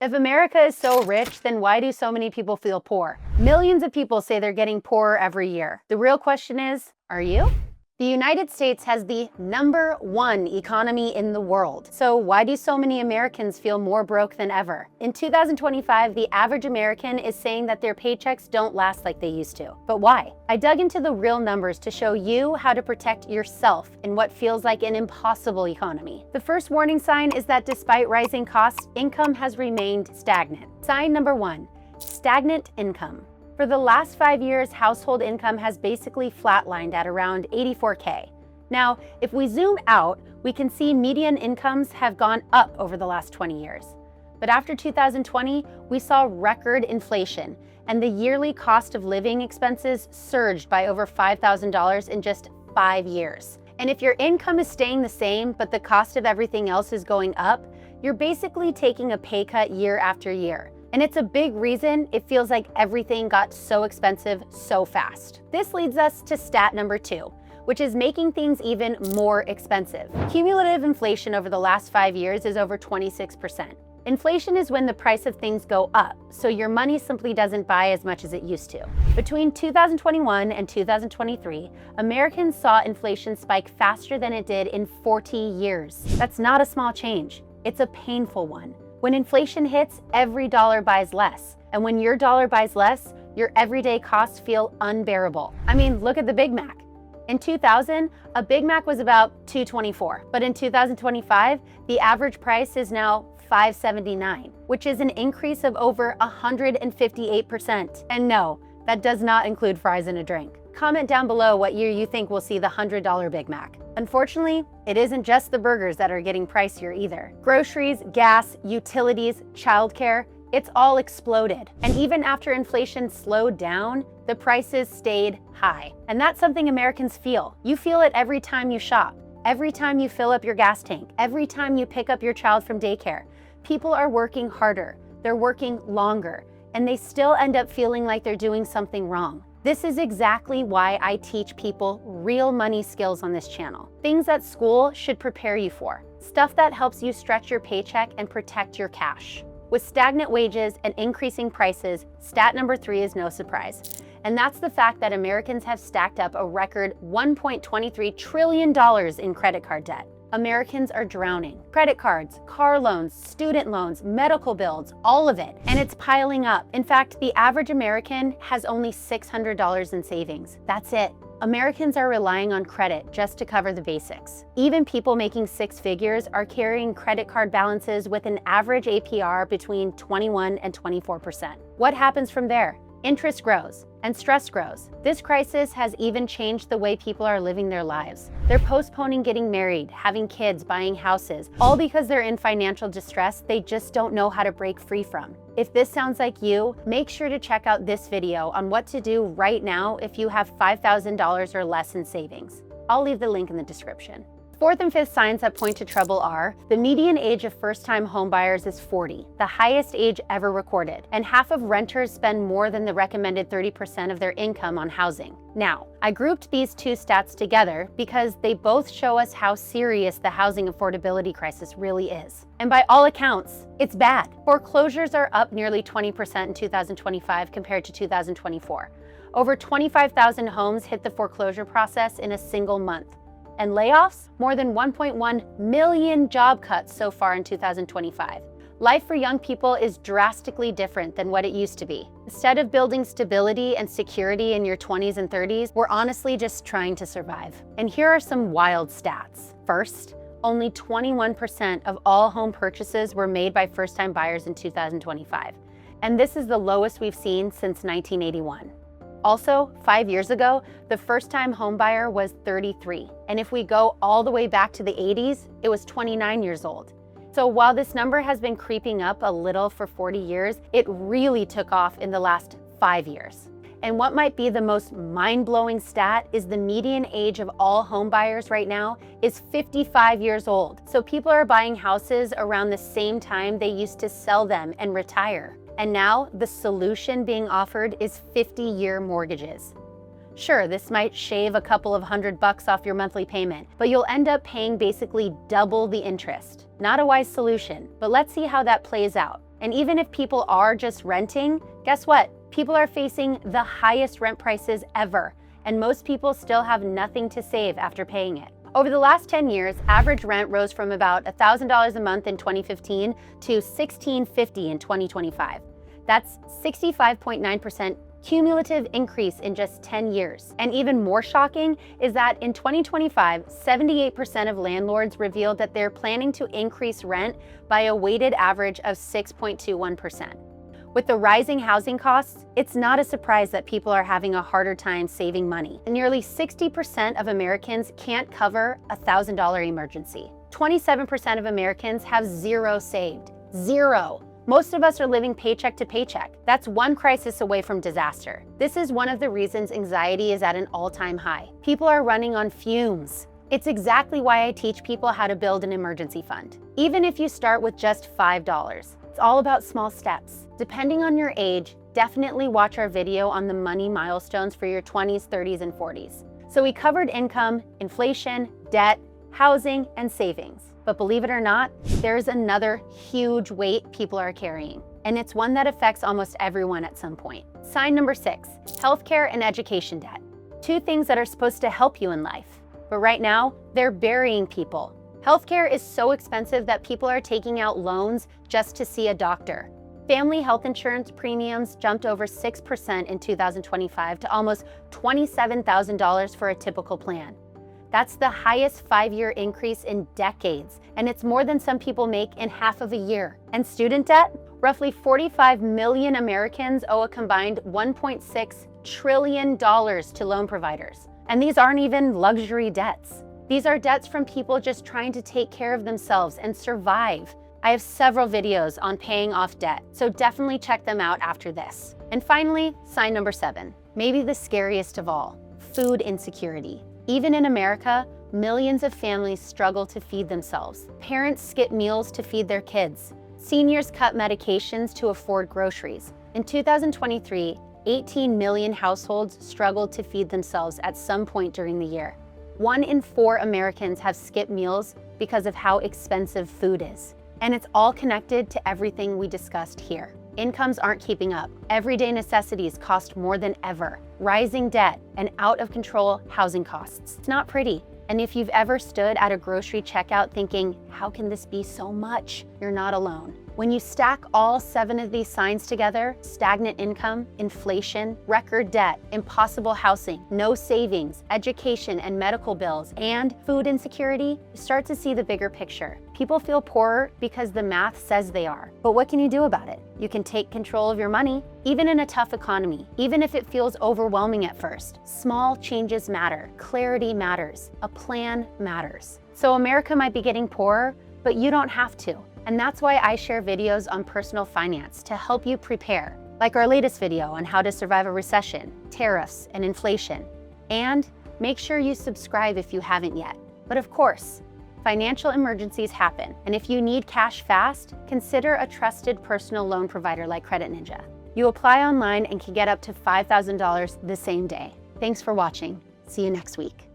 If America is so rich, then why do so many people feel poor? Millions of people say they're getting poorer every year. The real question is, are you? The United States has the #1 economy in the world. So why do so many Americans feel more broke than ever? In 2025, the average American is saying that their paychecks don't last like they used to. But why? I dug into the real numbers to show you how to protect yourself in what feels like an impossible economy. The first warning sign is that despite rising costs, income has remained stagnant. Sign number 1, stagnant income. For the last 5 years, household income has basically flatlined at around $84K. Now, if we zoom out, we can see median incomes have gone up over the last 20 years. But after 2020, we saw record inflation, and the yearly cost of living expenses surged by over $5,000 in just 5 years. And if your income is staying the same, but the cost of everything else is going up, you're basically taking a pay cut year after year. And it's a big reason it feels like everything got so expensive so fast. This leads us to stat number 2, which is making things even more expensive. Cumulative inflation over the last 5 years is over 26%. Inflation is when the price of things go up, so your money simply doesn't buy as much as it used to. Between 2021 and 2023, Americans saw inflation spike faster than it did in 40 years. That's not a small change. It's a painful one. When inflation hits, every dollar buys less. And when your dollar buys less, your everyday costs feel unbearable. I mean, look at the Big Mac. In 2000, a Big Mac was about $2.24, but in 2025, the average price is now $5.79, which is an increase of over 158%. And no, that does not include fries and a drink. Comment down below what year you think we'll see the $100 Big Mac. Unfortunately, it isn't just the burgers that are getting pricier either. Groceries, gas, utilities, childcare, it's all exploded. And even after inflation slowed down, the prices stayed high. And that's something Americans feel. You feel it every time you shop, every time you fill up your gas tank, every time you pick up your child from daycare. People are working harder, they're working longer, and they still end up feeling like they're doing something wrong. This is exactly why I teach people real money skills on this channel. Things that school should prepare you for. Stuff that helps you stretch your paycheck and protect your cash. With stagnant wages and increasing prices, stat number 3 is no surprise. And that's the fact that Americans have stacked up a record $1.23 trillion in credit card debt. Americans are drowning. Credit cards, car loans, student loans, medical bills, all of it. And it's piling up. In fact, the average American has only $600 in savings. That's it. Americans are relying on credit just to cover the basics. Even people making 6 figures are carrying credit card balances with an average APR between 21 and 24%. What happens from there? Interest grows and stress grows. This crisis has even changed the way people are living their lives. They're postponing getting married, having kids, buying houses, all because they're in financial distress they just don't know how to break free from. If this sounds like you, make sure to check out this video on what to do right now if you have $5,000 or less in savings. I'll leave the link in the description. 4th and 5th signs that point to trouble are: the median age of first-time homebuyers is 40, the highest age ever recorded, and half of renters spend more than the recommended 30% of their income on housing. Now, I grouped these 2 stats together because they both show us how serious the housing affordability crisis really is. And by all accounts, it's bad. Foreclosures are up nearly 20% in 2025 compared to 2024. Over 25,000 homes hit the foreclosure process in a single month. And layoffs? More than 1.1 million job cuts so far in 2025. Life for young people is drastically different than what it used to be. Instead of building stability and security in your 20s and 30s, we're honestly just trying to survive. And here are some wild stats. First, only 21% of all home purchases were made by first-time buyers in 2025. And this is the lowest we've seen since 1981. Also, 5 years ago, the first-time homebuyer was 33. And if we go all the way back to the 80s, it was 29 years old. So while this number has been creeping up a little for 40 years, it really took off in the last 5 years. And what might be the most mind-blowing stat is the median age of all homebuyers right now is 55 years old. So people are buying houses around the same time they used to sell them and retire. And now the solution being offered is 50-year mortgages. Sure, this might shave a couple of $100 off your monthly payment, but you'll end up paying basically double the interest. Not a wise solution, but let's see how that plays out. And even if people are just renting, guess what? People are facing the highest rent prices ever, and most people still have nothing to save after paying it. Over the last 10 years, average rent rose from about $1,000 a month in 2015 to $1,650 in 2025. That's 65.9% cumulative increase in just 10 years. And even more shocking is that in 2025, 78% of landlords revealed that they're planning to increase rent by a weighted average of 6.21%. With the rising housing costs, it's not a surprise that people are having a harder time saving money. Nearly 60% of Americans can't cover a $1,000 emergency. 27% of Americans have zero saved. Zero. Most of us are living paycheck to paycheck. That's one crisis away from disaster. This is one of the reasons anxiety is at an all-time high. People are running on fumes. It's exactly why I teach people how to build an emergency fund. Even if you start with just $5, it's all about small steps. Depending on your age, definitely watch our video on the money milestones for your 20s, 30s, and 40s. So we covered income, inflation, debt, housing, and savings. But believe it or not, there's another huge weight people are carrying, and it's one that affects almost everyone at some point. Sign number 6, healthcare and education debt. Two things that are supposed to help you in life, but right now, they're burying people. Healthcare is so expensive that people are taking out loans just to see a doctor. Family health insurance premiums jumped over 6% in 2025 to almost $27,000 for a typical plan. That's the highest 5-year increase in decades, and it's more than some people make in half of a year. And student debt? Roughly 45 million Americans owe a combined $1.6 trillion to loan providers. And these aren't even luxury debts. These are debts from people just trying to take care of themselves and survive. I have several videos on paying off debt, so definitely check them out after this. And finally, sign number 7, maybe the scariest of all, food insecurity. Even in America, millions of families struggle to feed themselves. Parents skip meals to feed their kids. Seniors cut medications to afford groceries. In 2023, 18 million households struggled to feed themselves at some point during the year. 1 in 4 Americans have skipped meals because of how expensive food is. And it's all connected to everything we discussed here. Incomes aren't keeping up. Everyday necessities cost more than ever. Rising debt and out of control housing costs. It's not pretty. And if you've ever stood at a grocery checkout thinking, how can this be so much? You're not alone. When you stack all 7 of these signs together, stagnant income, inflation, record debt, impossible housing, no savings, education and medical bills, and food insecurity, you start to see the bigger picture. People feel poorer because the math says they are. But what can you do about it? You can take control of your money, even in a tough economy, even if it feels overwhelming at first. Small changes matter. Clarity matters. A plan matters. So America might be getting poorer, but you don't have to. And that's why I share videos on personal finance to help you prepare, like our latest video on how to survive a recession, tariffs, and inflation. And make sure you subscribe if you haven't yet. But of course, financial emergencies happen, and if you need cash fast, consider a trusted personal loan provider like CreditNinja. You apply online and can get up to $5,000 the same day. Thanks for watching. See you next week.